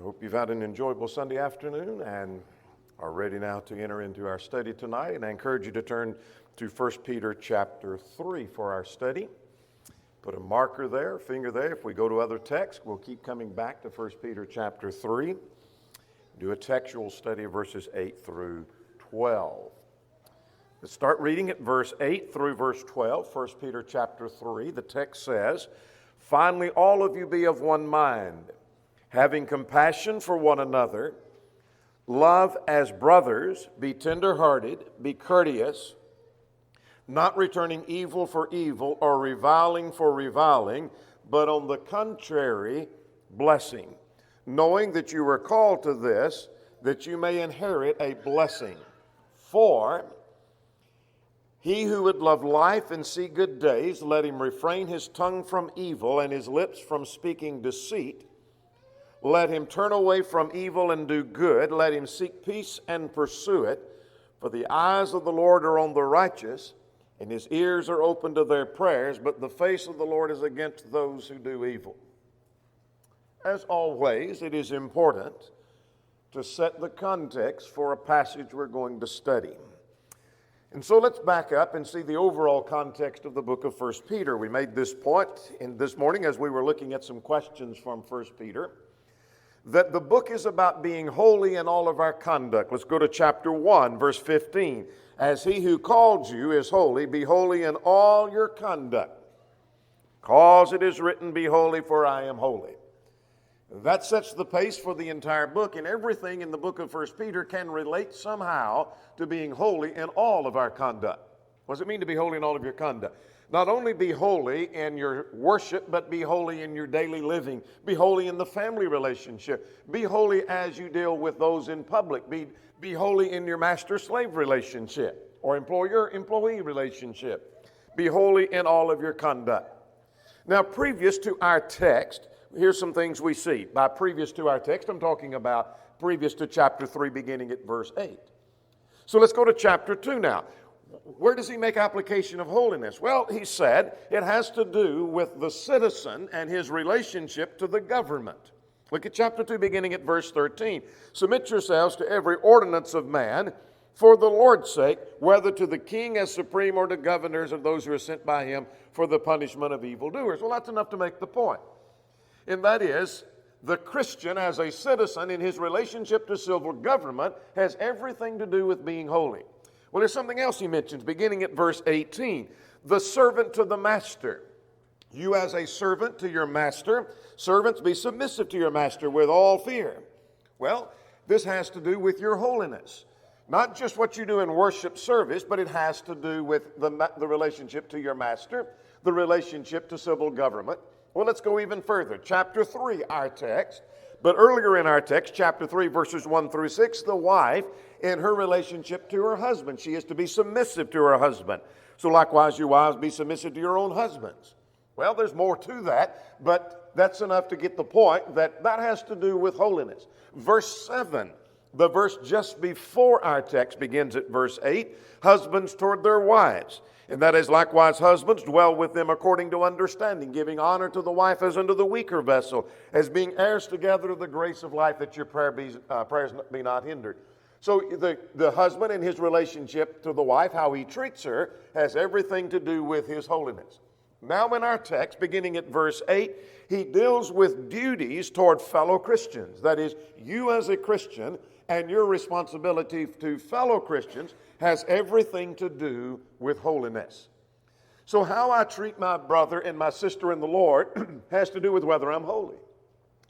Hope you've had an enjoyable Sunday afternoon and are ready now to enter into our study tonight. And I encourage you to turn to 1 Peter chapter 3 for our study. Put a marker there, finger there. If we go to other texts, we'll keep coming back to 1 Peter chapter 3. Do a textual study of verses 8 through 12. Let's start reading at verse 8 through verse 12, 1 Peter chapter 3. The text says, "Finally, all of you be of one mind, having compassion for one another, love as brothers, be tender-hearted, be courteous, not returning evil for evil or reviling for reviling, but on the contrary, blessing, knowing that you were called to this, that you may inherit a blessing. For he who would love life and see good days, let him refrain his tongue from evil and his lips from speaking deceit. Let him turn away from evil and do good. Let him seek peace and pursue it. For the eyes of the Lord are on the righteous, and his ears are open to their prayers, but the face of the Lord is against those who do evil." As always, it is important to set the context for a passage we're going to study. And so let's back up and see the overall context of the book of 1 Peter. We made this point this morning as we were looking at some questions from 1 Peter, that the book is about being holy in all of our conduct. Let's go to chapter 1, verse 15. "As he who called you is holy, be holy in all your conduct. Because it is written, be holy, for I am holy." That sets the pace for the entire book, and everything in the book of 1 Peter can relate somehow to being holy in all of our conduct. What does it mean to be holy in all of your conduct? Not only be holy in your worship, but be holy in your daily living. Be holy in the family relationship. Be holy as you deal with those in public. Be holy in your master-slave relationship or employer-employee relationship. Be holy in all of your conduct. Now, previous to our text, here's some things we see. By previous to our text, I'm talking about previous to chapter 3, beginning at verse 8. So let's go to chapter 2 now. Where does he make application of holiness? Well, he said it has to do with the citizen and his relationship to the government. Look at chapter 2, beginning at verse 13. "Submit yourselves to every ordinance of man for the Lord's sake, whether to the king as supreme or to governors or those who are sent by him for the punishment of evildoers." Well, that's enough to make the point. And that is, the Christian as a citizen in his relationship to civil government has everything to do with being holy. Well, there's something else he mentions, beginning at verse 18. "The servant to the master. You as a servant to your master, servants, be submissive to your master with all fear." Well, this has to do with your holiness. Not just what you do in worship service, but it has to do with the relationship to your master, the relationship to civil government. Well, let's go even further. Chapter 3, our text. But earlier in our text, chapter 3, verses 1 through 6, the wife in her relationship to her husband. She is to be submissive to her husband. So likewise, you wives, be submissive to your own husbands. Well, there's more to that, but that's enough to get the point that that has to do with holiness. Verse 7, the verse just before our text, begins at verse 8, "Husbands toward their wives. And that is likewise, husbands, dwell with them according to understanding, giving honor to the wife as unto the weaker vessel, as being heirs together of the grace of life, that your prayers be not hindered." So the husband and his relationship to the wife, how he treats her, has everything to do with his holiness. Now in our text, beginning at verse 8, he deals with duties toward fellow Christians. That is, you as a Christian and your responsibility to fellow Christians has everything to do with holiness. So how I treat my brother and my sister in the Lord has to do with whether I'm holy.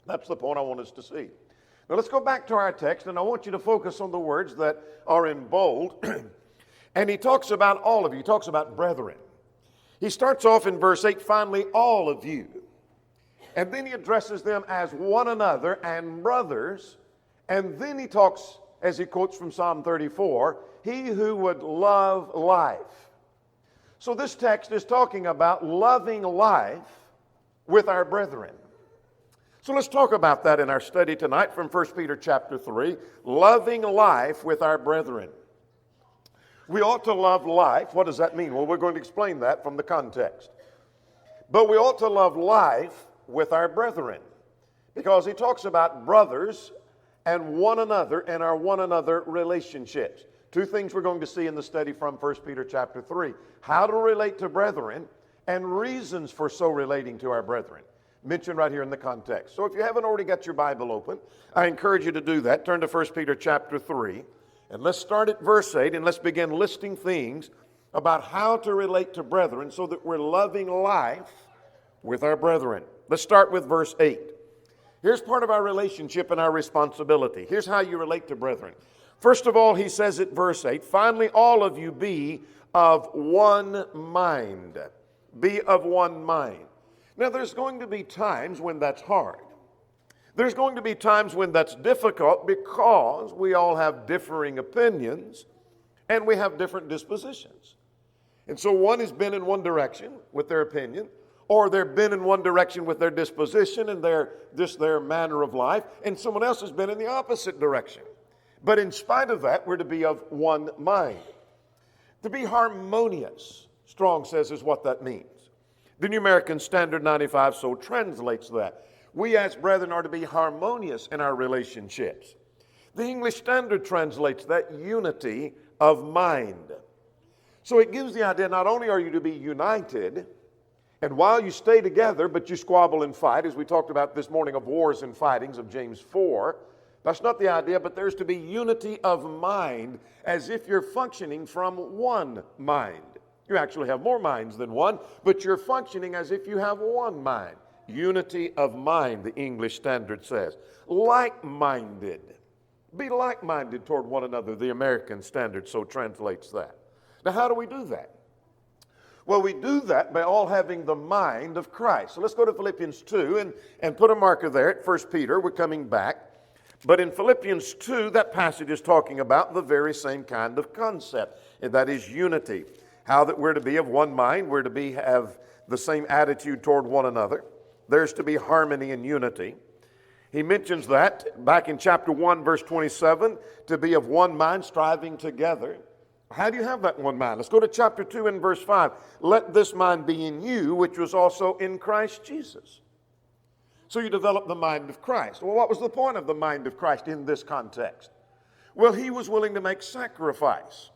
That's the point I want us to see. Now let's go back to our text, and I want you to focus on the words that are in bold. And he talks about all of you. He talks about brethren. He starts off in verse 8, "Finally, all of you." And then he addresses them as one another and brothers. And then he talks, as he quotes from Psalm 34, "He who would love life." So this text is talking about loving life with our brethren. So let's talk about that in our study tonight from 1 Peter chapter 3, loving life with our brethren. We ought to love life. What does that mean? Well, we're going to explain that from the context. But we ought to love life with our brethren. because he talks about brothers and one another and our one another relationships. Two things we're going to see in the study from 1 Peter chapter 3. How to relate to brethren and reasons for so relating to our brethren. Mentioned right here in the context. So if you haven't already got your Bible open, I encourage you to do that. Turn to 1 Peter chapter 3. And let's start at verse 8 and let's begin listing things about how to relate to brethren so that we're loving life with our brethren. Let's start with verse 8. Here's part of our relationship and our responsibility. Here's how you relate to brethren. First of all, he says at verse 8, finally, all of you be of one mind. Be of one mind. Now, there's going to be times when that's hard. There's going to be times when that's difficult because we all have differing opinions and we have different dispositions. And so one has been in one direction with their opinion, or they've been in one direction with their disposition and their manner of life, and someone else has been in the opposite direction. But in spite of that, we're to be of one mind. To be harmonious, Strong says, is what that means. The New American Standard 95 so translates that. We as brethren are to be harmonious in our relationships. The English Standard translates that unity of mind. So it gives the idea not only are you to be united, and while you stay together, but you squabble and fight, as we talked about this morning of wars and fightings of James 4, that's not the idea, but there's to be unity of mind as if you're functioning from one mind. You actually have more minds than one, but you're functioning as if you have one mind. Unity of mind, the English Standard says. Like-minded. Be like-minded toward one another, the American Standard so translates that. Now, how do we do that? Well, we do that by all having the mind of Christ. So let's go to Philippians 2 and put a marker there at 1 Peter. We're coming back. But in Philippians 2, that passage is talking about the very same kind of concept, and that is unity. How that we're to be of one mind, we're to have the same attitude toward one another. There's to be harmony and unity. He mentions that back in chapter 1, verse 27, to be of one mind, striving together. How do you have that one mind? Let's go to chapter 2 and verse 5. Let this mind be in you, which was also in Christ Jesus. So you develop the mind of Christ. Well, what was the point of the mind of Christ in this context? Well, he was willing to make sacrifice.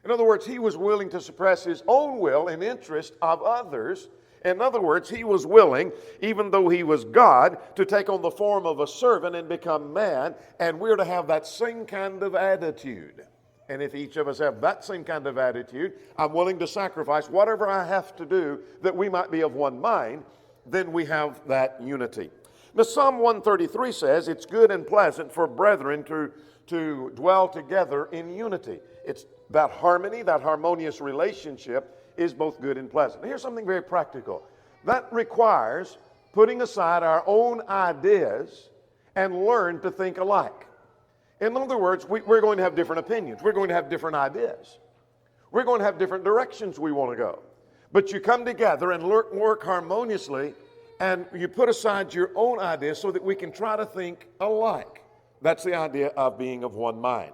In other words, he was willing to suppress his own will and interest of others. In other words, he was willing, even though he was God, to take on the form of a servant and become man, and we're to have that same kind of attitude. And if each of us have that same kind of attitude, I'm willing to sacrifice whatever I have to do that we might be of one mind, then we have that unity. Now, Psalm 133 says it's good and pleasant for brethren to dwell together in unity. It's that harmony, that harmonious relationship is both good and pleasant. Here's something very practical. That requires putting aside our own ideas and learn to think alike. In other words, we're going to have different opinions. We're going to have different ideas. We're going to have different directions we want to go. But you come together and work harmoniously, and you put aside your own ideas so that we can try to think alike. That's the idea of being of one mind.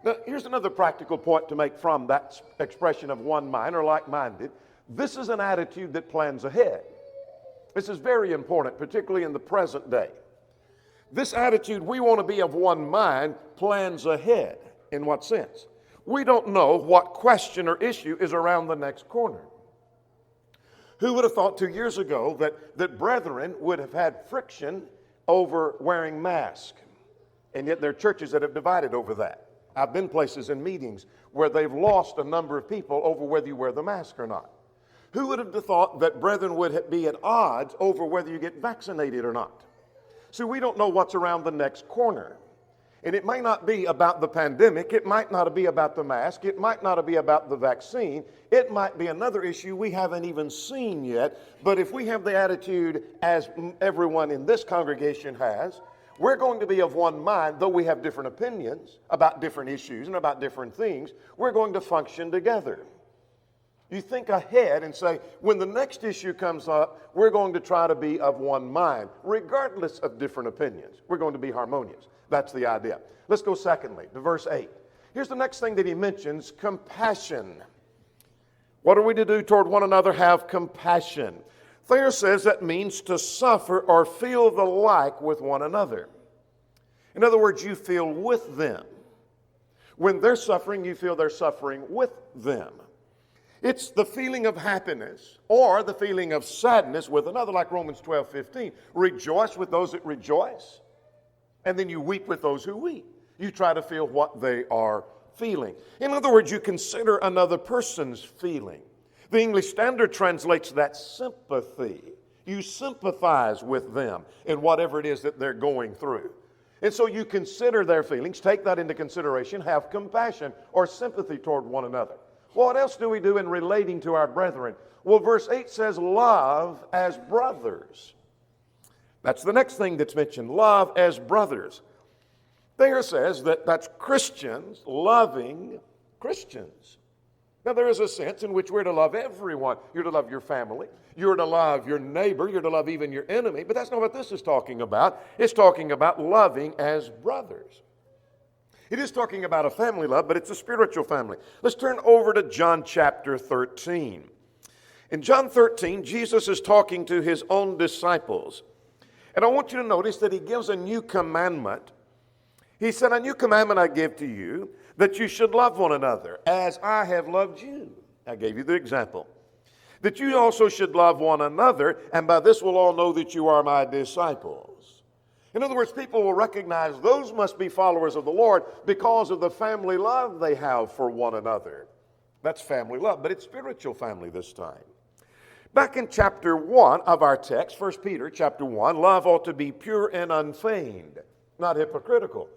Now, here's another practical point to make from that expression of one mind or like-minded. This is an attitude that plans ahead. This is very important, particularly in the present day. This attitude, we want to be of one mind, plans ahead. In what sense? We don't know what question or issue is around the next corner. Who would have thought 2 years ago that brethren would have had friction over wearing masks? And yet there are churches that have divided over that. I've been places in meetings where they've lost a number of people over whether you wear the mask or not. Who would have thought that brethren would be at odds over whether you get vaccinated or not? See, we don't know what's around the next corner. And it might not be about the pandemic. It might not be about the mask. It might not be about the vaccine. It might be another issue we haven't even seen yet. But if we have the attitude as everyone in this congregation has, we're going to be of one mind, though we have different opinions about different issues and about different things. We're going to function together. You think ahead and say, when the next issue comes up, we're going to try to be of one mind, regardless of different opinions. We're going to be harmonious. That's the idea. Let's go secondly to verse 8. Here's the next thing that he mentions, compassion. What are we to do toward one another? Have compassion. Thayer says that means to suffer or feel the like with one another. In other words, you feel with them. When they're suffering, you feel they're suffering with them. It's the feeling of happiness or the feeling of sadness with another, like Romans 12:15. Rejoice with those that rejoice, and then you weep with those who weep. You try to feel what they are feeling. In other words, you consider another person's feeling. The English Standard translates that sympathy. You sympathize with them in whatever it is that they're going through. And so you consider their feelings, take that into consideration, have compassion or sympathy toward one another. What else do we do in relating to our brethren? Well, verse 8 says, love as brothers. That's the next thing that's mentioned, love as brothers. Thayer says that that's Christians loving Christians. Now, there is a sense in which we're to love everyone. You're to love your family. You're to love your neighbor. You're to love even your enemy. But that's not what this is talking about. It's talking about loving as brothers. It is talking about a family love, but it's a spiritual family. Let's turn over to John chapter 13. In John 13, Jesus is talking to his own disciples. And I want you to notice that he gives a new commandment. He said, a new commandment I give to you, that you should love one another as I have loved you. I gave you the example. That you also should love one another, and by this will all know that you are my disciples. In other words, people will recognize those must be followers of the Lord because of the family love they have for one another. That's family love, but it's spiritual family this time. Back in chapter 1 of our text, 1 Peter chapter 1, love ought to be pure and unfeigned, not hypocritical.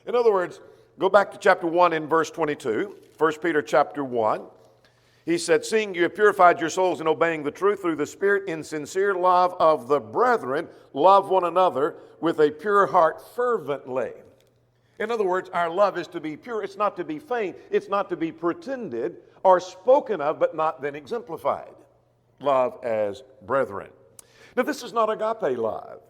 In other words, go back to chapter 1 in verse 22, 1 Peter chapter 1. He said, seeing you have purified your souls in obeying the truth through the Spirit in sincere love of the brethren, love one another with a pure heart fervently. In other words, our love is to be pure. It's not to be feigned. It's not to be pretended or spoken of, but not then exemplified. Love as brethren. Now, this is not agape love.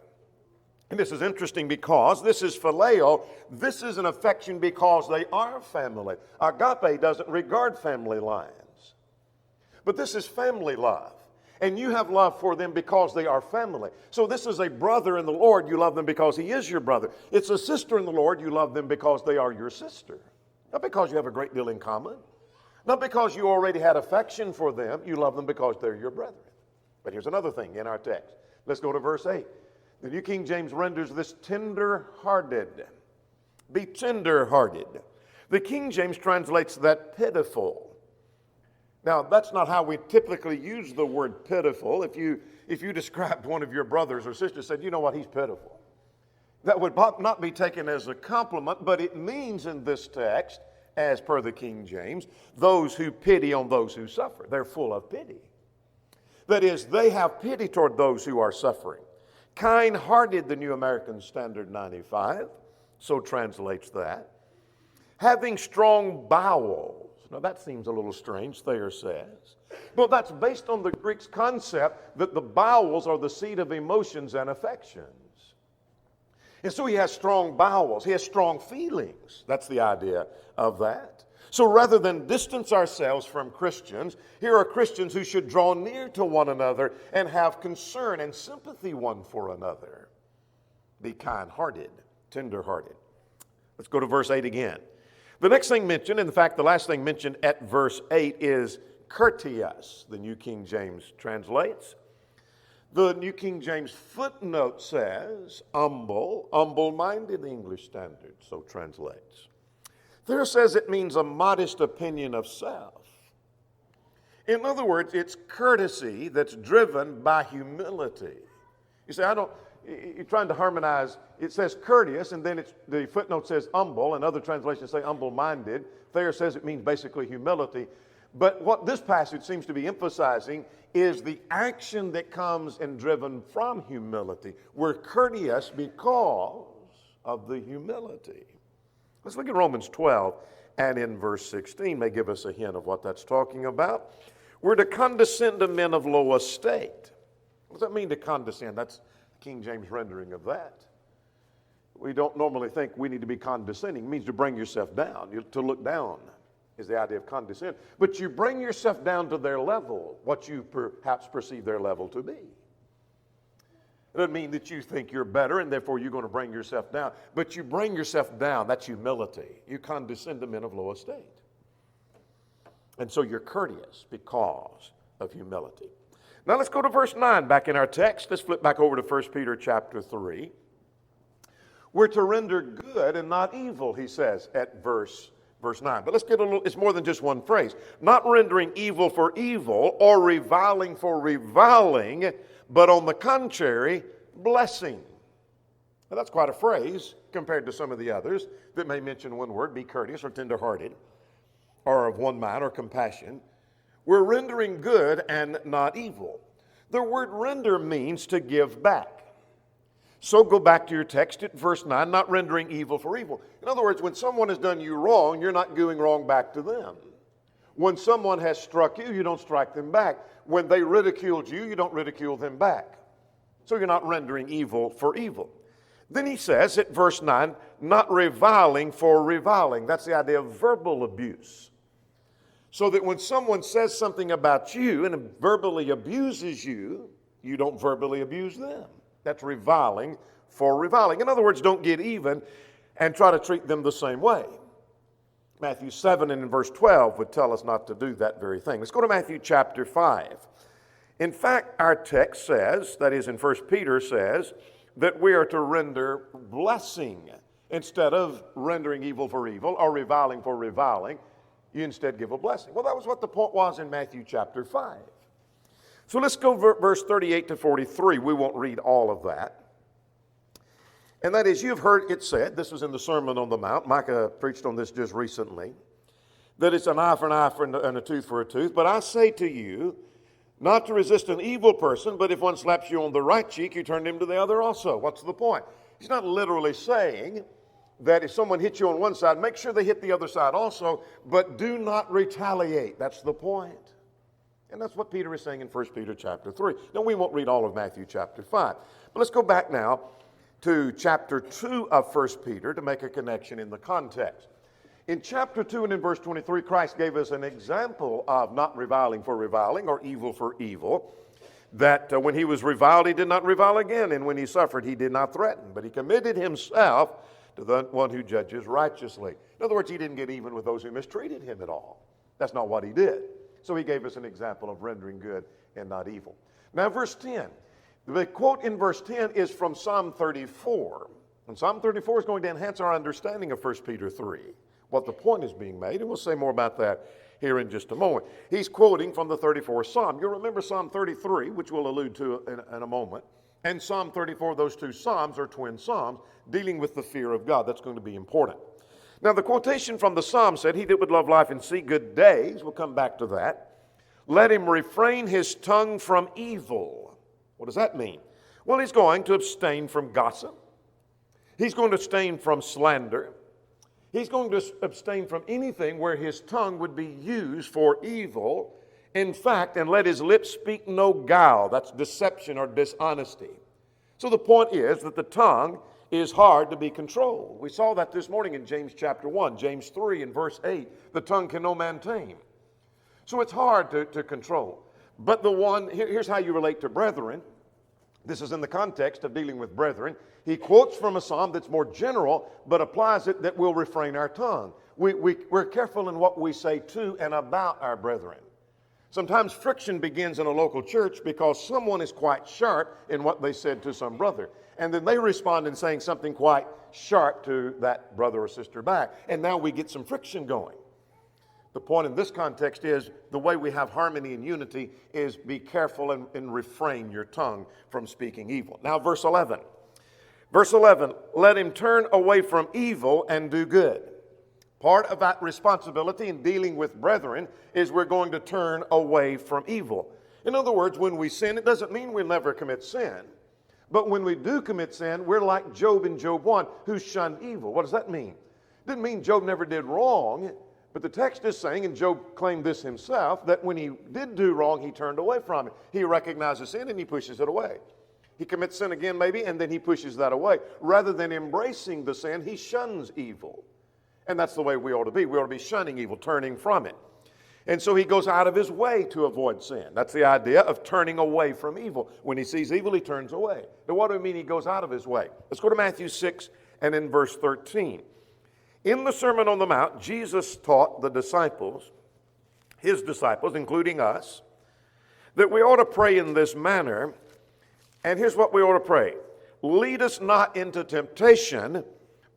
And this is interesting because this is phileo. This is an affection because they are family. Agape doesn't regard family lines. But this is family love. And you have love for them because they are family. So this is a brother in the Lord. You love them because he is your brother. It's a sister in the Lord. You love them because they are your sister. Not because you have a great deal in common. Not because you already had affection for them. You love them because they're your brethren. But here's another thing in our text. Let's go to verse 8. The New King James renders this tender-hearted. Be tender-hearted. The King James translates that pitiful. Now, that's not how we typically use the word pitiful. If you described one of your brothers or sisters, said, you know what, he's pitiful. That would not be taken as a compliment, but it means in this text, as per the King James, those who pity on those who suffer. They're full of pity. That is, they have pity toward those who are suffering. Kind-hearted, the New American Standard 95, so translates that. Having strong bowels. Now that seems a little strange, Thayer says. But that's based on the Greek's concept that the bowels are the seat of emotions and affections. And so he has strong bowels. He has strong feelings. That's the idea of that. So rather than distance ourselves from Christians, here are Christians who should draw near to one another and have concern and sympathy one for another. Be kind-hearted, tender-hearted. Let's go to verse 8 again. The next thing mentioned, in fact, the last thing mentioned at verse 8 is courteous, the New King James translates. The New King James footnote says humble, humble-minded, the English Standard so translates. There says it means a modest opinion of self. In other words, it's courtesy that's driven by humility. You say, you're trying to harmonize. It says courteous, and then the footnote says humble, and other translations say humble-minded. Thayer says it means basically humility. But what this passage seems to be emphasizing is the action that comes and driven from humility. We're courteous because of the humility. Let's look at Romans 12, and in verse 16 may give us a hint of what that's talking about. We're to condescend to men of low estate. What does that mean to condescend? That's King James rendering of that. We don't normally think we need to be condescending. It means to bring yourself down. To look down is the idea of condescend. But you bring yourself down to their level, what you perhaps perceive their level to be. It doesn't mean that you think you're better and therefore you're going to bring yourself down. But you bring yourself down. That's humility. You condescend to men of low estate. And so you're courteous because of humility. Now let's go to verse 9 back in our text. Let's flip back over to 1 Peter chapter 3. We're to render good and not evil, he says at verse 9. But let's get a little, it's more than just one phrase. Not rendering evil for evil or reviling for reviling, but on the contrary, blessing. Now that's quite a phrase compared to some of the others that may mention one word, be courteous or tenderhearted, or of one mind or compassion. We're rendering good and not evil. The word render means to give back. So go back to your text at verse 9, not rendering evil for evil. In other words, when someone has done you wrong, you're not doing wrong back to them. When someone has struck you, you don't strike them back. When they ridiculed you, you don't ridicule them back. So you're not rendering evil for evil. Then he says at verse 9, not reviling for reviling. That's the idea of verbal abuse. So that when someone says something about you and verbally abuses you, you don't verbally abuse them. That's reviling for reviling. In other words, don't get even and try to treat them the same way. Matthew 7 and in verse 12 would tell us not to do that very thing. Let's go to Matthew chapter 5. In fact, our text says, that is in 1 Peter says, that we are to render blessing instead of rendering evil for evil or reviling for reviling. You instead give a blessing. Well, that was what the point was in Matthew chapter 5. So let's go verse 38 to 43. We won't read all of that. And that is, you've heard it said, this was in the Sermon on the Mount, Micah preached on this just recently, that it's an eye for an eye and a tooth for a tooth. But I say to you, not to resist an evil person, but if one slaps you on the right cheek, you turn him to the other also. What's the point? He's not literally saying that if someone hits you on one side, make sure they hit the other side also, but do not retaliate. That's the point. And that's what Peter is saying in 1 Peter chapter 3. Now, we won't read all of Matthew chapter 5. But let's go back now to chapter 2 of 1 Peter to make a connection in the context. In chapter 2 and in verse 23, Christ gave us an example of not reviling for reviling or evil for evil. That when he was reviled, he did not revile again. And when he suffered, he did not threaten. But he committed himself to the one who judges righteously. In other words, he didn't get even with those who mistreated him at all. That's not what he did. So he gave us an example of rendering good and not evil. Now, verse 10. The quote in verse 10 is from Psalm 34. And Psalm 34 is going to enhance our understanding of 1 Peter 3, what the point is being made. And we'll say more about that here in just a moment. He's quoting from the 34th Psalm. You'll remember Psalm 33, which we'll allude to in a moment. And Psalm 34, those two Psalms are twin Psalms dealing with the fear of God. That's going to be important. Now, the quotation from the Psalm said, he that would love life and see good days, we'll come back to that, let him refrain his tongue from evil. What does that mean? Well, he's going to abstain from gossip. He's going to abstain from slander. He's going to abstain from anything where his tongue would be used for evil. In fact, and let his lips speak no guile. That's deception or dishonesty. So the point is that the tongue is hard to be controlled. We saw that this morning in James chapter 1, James 3 and verse 8. The tongue can no man tame. So it's hard to control. But here's how you relate to brethren. This is in the context of dealing with brethren. He quotes from a psalm that's more general, but applies it that we'll refrain our tongue. We're careful in what we say to and about our brethren. Sometimes friction begins in a local church because someone is quite sharp in what they said to some brother. And then they respond in saying something quite sharp to that brother or sister back. And now we get some friction going. The point in this context is the way we have harmony and unity is be careful and refrain your tongue from speaking evil. Now, verse 11. Verse 11, let him turn away from evil and do good. Part of that responsibility in dealing with brethren is we're going to turn away from evil. In other words, when we sin, it doesn't mean we'll never commit sin. But when we do commit sin, we're like Job in Job 1, who shunned evil. What does that mean? It didn't mean Job never did wrong. But the text is saying, and Job claimed this himself, that when he did do wrong, he turned away from it. He recognizes sin and he pushes it away. He commits sin again maybe, and then he pushes that away. Rather than embracing the sin, he shuns evil. And that's the way we ought to be. We ought to be shunning evil, turning from it. And so he goes out of his way to avoid sin. That's the idea of turning away from evil. When he sees evil, he turns away. Now, what do we mean he goes out of his way? Let's go to Matthew 6 and in verse 13. In the Sermon on the Mount, Jesus taught the disciples, his disciples, including us, that we ought to pray in this manner. And here's what we ought to pray. Lead us not into temptation,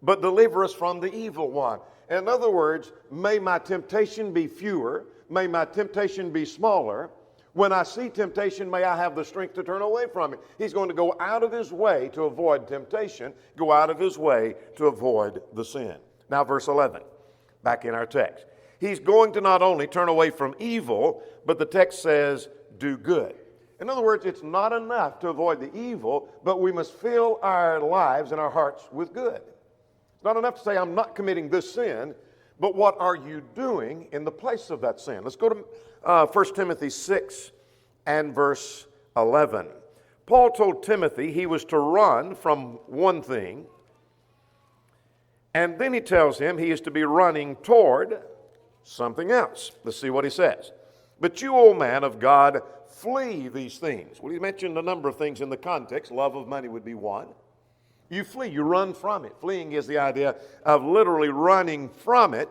but deliver us from the evil one. In other words, may my temptation be fewer. May my temptation be smaller. When I see temptation, may I have the strength to turn away from it. He's going to go out of his way to avoid temptation, go out of his way to avoid the sin. Now, verse 11, back in our text. He's going to not only turn away from evil, but the text says, do good. In other words, it's not enough to avoid the evil, but we must fill our lives and our hearts with good. It's not enough to say, I'm not committing this sin, but what are you doing in the place of that sin? Let's go to 1 Timothy 6 and verse 11. Paul told Timothy he was to run from one thing, and then he tells him he is to be running toward something else. Let's see what he says. But you, O man of God, flee these things. Well, he mentioned a number of things in the context. Love of money would be one. You flee, you run from it. Fleeing is the idea of literally running from it.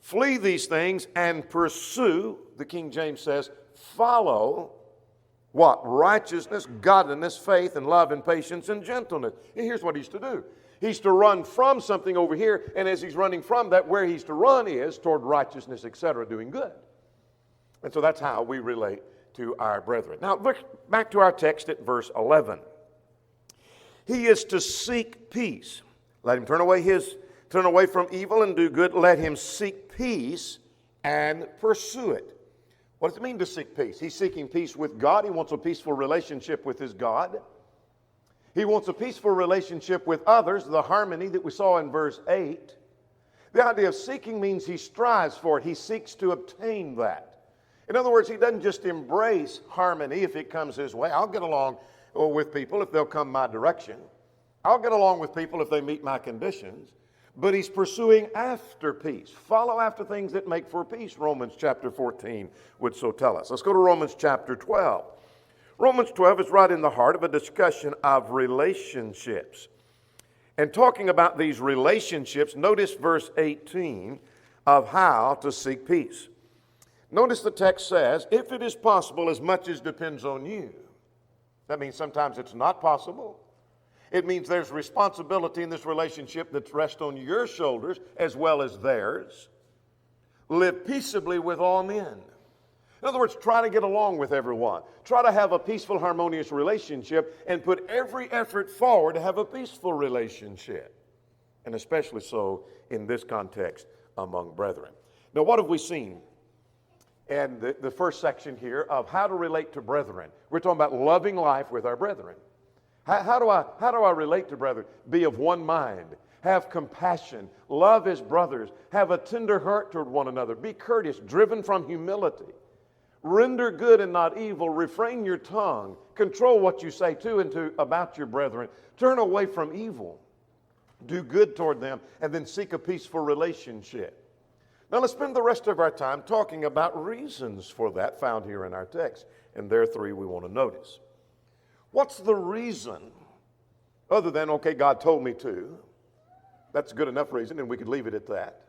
Flee these things and pursue, the King James says, follow what? Righteousness, godliness, faith, and love, and patience, and gentleness. And here's what he's to do. He's to run from something over here, and as he's running from that, where he's to run is toward righteousness, etc., doing good. And so that's how we relate to our brethren. Now, look back to our text at verse 11. He is to seek peace. Let him turn away from evil and do good. Let him seek peace and pursue it. What does it mean to seek peace? He's seeking peace with God. He wants a peaceful relationship with his God. He wants a peaceful relationship with others, the harmony that we saw in verse 8. The idea of seeking means he strives for it. He seeks to obtain that. In other words, he doesn't just embrace harmony if it comes his way. I'll get along with people if they'll come my direction. I'll get along with people if they meet my conditions. But he's pursuing after peace. Follow after things that make for peace, Romans chapter 14 would so tell us. Let's go to Romans chapter 12. Romans 12 is right in the heart of a discussion of relationships. And talking about these relationships, notice verse 18 of how to seek peace. Notice the text says, if it is possible, as much as depends on you. That means sometimes it's not possible. It means there's responsibility in this relationship that rests on your shoulders as well as theirs. Live peaceably with all men. In other words, try to get along with everyone. Try to have a peaceful, harmonious relationship and put every effort forward to have a peaceful relationship. And especially so in this context among brethren. Now, what have we seen in the first section here of how to relate to brethren? We're talking about loving life with our brethren. How do I relate to brethren? Be of one mind. Have compassion. Love as brothers. Have a tender heart toward one another. Be courteous, driven from humility. Render good and not evil. Refrain your tongue. Control what you say to and to about your brethren. Turn away from evil. Do good toward them, and then seek a peaceful relationship. Now let's spend the rest of our time talking about reasons for that found here in our text. And there are three we want to notice. What's the reason, other than, okay, God told me to? That's a good enough reason, and we could leave it at that.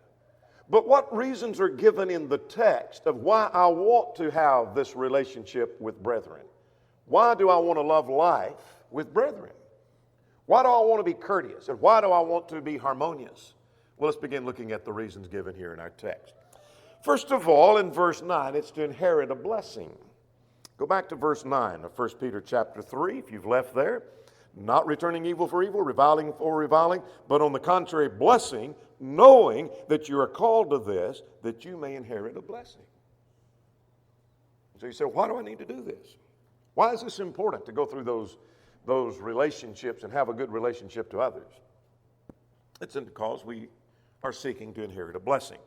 But what reasons are given in the text of why I want to have this relationship with brethren? Why do I want to love life with brethren? Why do I want to be courteous? And why do I want to be harmonious? Well, let's begin looking at the reasons given here in our text. First of all, in verse 9, it's to inherit a blessing. Go back to verse 9 of 1 Peter chapter 3, if you've left there. Not returning evil for evil, reviling for reviling, but on the contrary, blessing, knowing that you are called to this, that you may inherit a blessing. So you say, why do I need to do this? Why is this important to go through those relationships and have a good relationship to others? It's because we are seeking to inherit a blessing.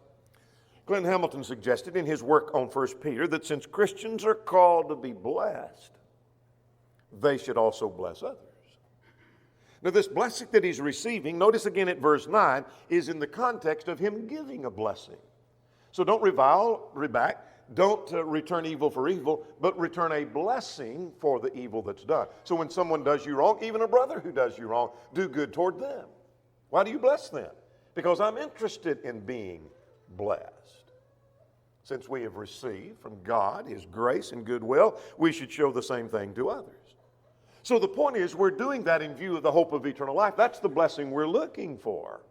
Glenn Hamilton suggested in his work on 1 Peter that since Christians are called to be blessed, they should also bless others. Now, this blessing that he's receiving, notice again at verse 9, is in the context of him giving a blessing. So don't revile, reback. don't return evil for evil, but return a blessing for the evil that's done. So when someone does you wrong, even a brother who does you wrong, do good toward them. Why do you bless them? Because I'm interested in being blessed. Since we have received from God His grace and goodwill, we should show the same thing to others. So the point is, we're doing that in view of the hope of eternal life. That's the blessing we're looking for.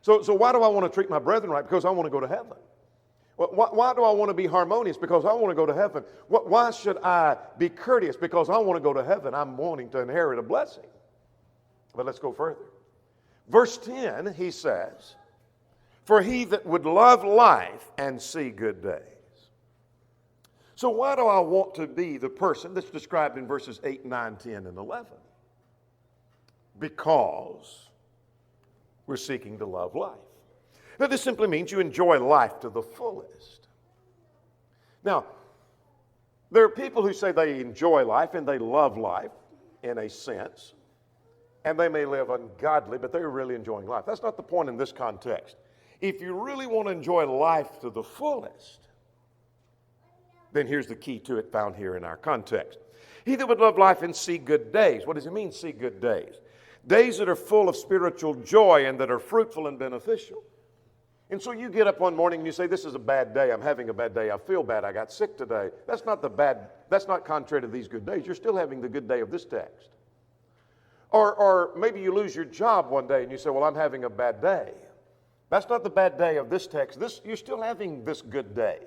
So why do I want to treat my brethren right? Because I want to go to heaven. Why do I want to be harmonious? Because I want to go to heaven. Why should I be courteous? Because I want to go to heaven. I'm wanting to inherit a blessing. But let's go further. Verse 10, he says, for he that would love life and see good days. So why do I want to be the person that's described in verses 8, 9, 10, and 11? Because we're seeking to love life. Now, this simply means you enjoy life to the fullest. Now, there are people who say they enjoy life and they love life in a sense, and they may live ungodly, but they're really enjoying life. That's not the point in this context. If you really want to enjoy life to the fullest, then here's the key to it found here in our context. He that would love life and see good days. What does it mean, see good days? Days that are full of spiritual joy and that are fruitful and beneficial. And so you get up one morning and you say, this is a bad day. I'm having a bad day. I feel bad. I got sick today. That's not contrary to these good days. You're still having the good day of this text. Or maybe you lose your job one day and you say, well, I'm having a bad day. That's not the bad day of this text. You're still having this good day.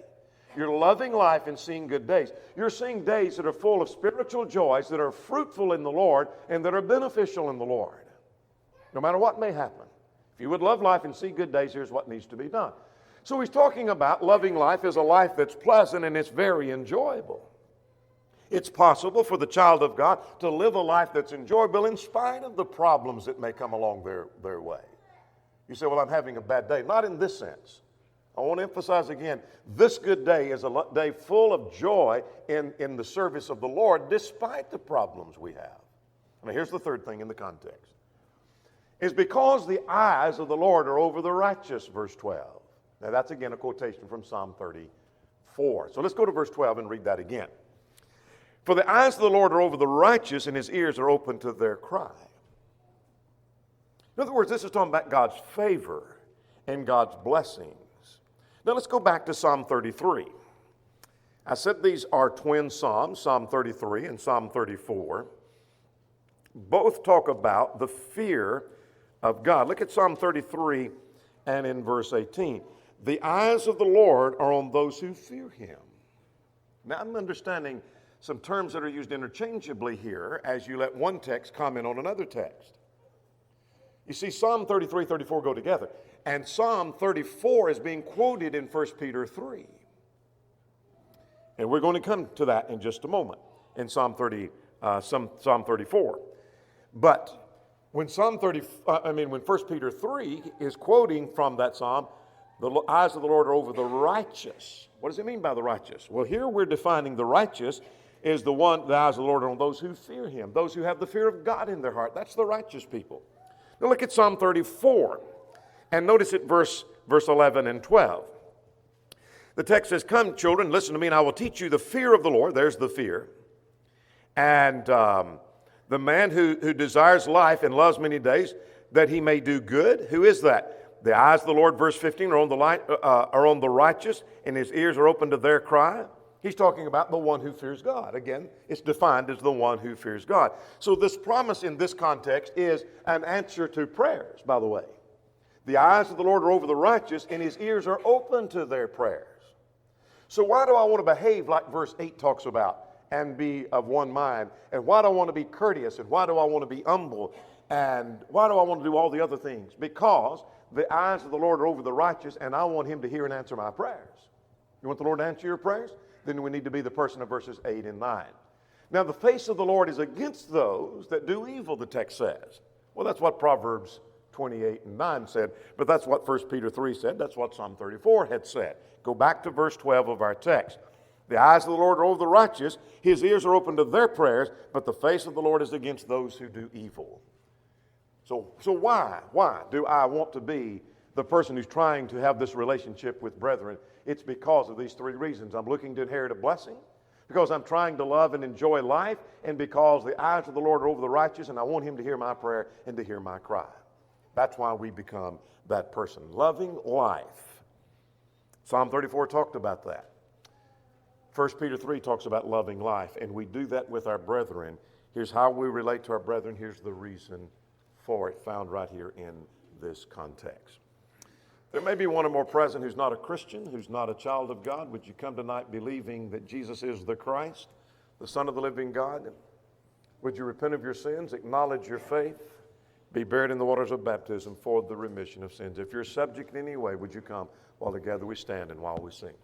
You're loving life and seeing good days. You're seeing days that are full of spiritual joys, that are fruitful in the Lord, and that are beneficial in the Lord. No matter what may happen. If you would love life and see good days, here's what needs to be done. So he's talking about loving life as a life that's pleasant and it's very enjoyable. It's possible for the child of God to live a life that's enjoyable in spite of the problems that may come along their way. You say, well, I'm having a bad day. Not in this sense. I want to emphasize again, this good day is a day full of joy in the service of the Lord despite the problems we have. Now here's the third thing in the context. Is because the eyes of the Lord are over the righteous, verse 12. Now that's again a quotation from Psalm 34. So let's go to verse 12 and read that again. For the eyes of the Lord are over the righteous, and His ears are open to their cry. In other words, this is talking about God's favor and God's blessings. Now let's go back to Psalm 33. I said these are twin Psalms, Psalm 33 and Psalm 34. Both talk about the fear of God. Look at Psalm 33 and in verse 18. The eyes of the Lord are on those who fear Him. Now I'm understanding some terms that are used interchangeably here as you let one text comment on another text. You see, Psalm 33, 34 go together. And Psalm 34 is being quoted in 1 Peter 3. And we're going to come to that in just a moment in Psalm 34. But when 1 Peter 3 is quoting from that psalm, the eyes of the Lord are over the righteous. What does it mean by the righteous? Well, here we're defining the righteous is the eyes of the Lord are on those who fear Him, those who have the fear of God in their heart. That's the righteous people. Now look at Psalm 34, and notice it verse 11 and 12. The text says, come, children, listen to me, and I will teach you the fear of the Lord. There's the fear. And the man who desires life and loves many days, that he may do good. Who is that? The eyes of the Lord, verse 15, are on the righteous, and His ears are open to their cry. He's talking about the one who fears God. Again, it's defined as the one who fears God. So this promise in this context is an answer to prayers, by the way. The eyes of the Lord are over the righteous, and His ears are open to their prayers. So why do I want to behave like verse 8 talks about and be of one mind? And why do I want to be courteous? And why do I want to be humble? And why do I want to do all the other things? Because the eyes of the Lord are over the righteous, and I want Him to hear and answer my prayers. You want the Lord to answer your prayers? Then we need to be the person of verses 8 and 9. Now, the face of the Lord is against those that do evil, the text says. Well, that's what Proverbs 28 and 9 said, but that's what 1 Peter 3 said. That's what Psalm 34 had said. Go back to verse 12 of our text. The eyes of the Lord are over the righteous. His ears are open to their prayers, but the face of the Lord is against those who do evil. So why do I want to be the person who's trying to have this relationship with brethren, it's because of these three reasons. I'm looking to inherit a blessing, because I'm trying to love and enjoy life, and because the eyes of the Lord are over the righteous, and I want him to hear my prayer and to hear my cry. That's why we become that person. Loving life. Psalm 34 talked about that. 1 Peter 3 talks about loving life, and we do that with our brethren. Here's how we relate to our brethren. Here's the reason for it, found right here in this context. There may be one or more present who's not a Christian, who's not a child of God. Would you come tonight believing that Jesus is the Christ, the Son of the living God? Would you repent of your sins, acknowledge your faith, be buried in the waters of baptism for the remission of sins? If you're subject in any way, would you come while together we stand and while we sing?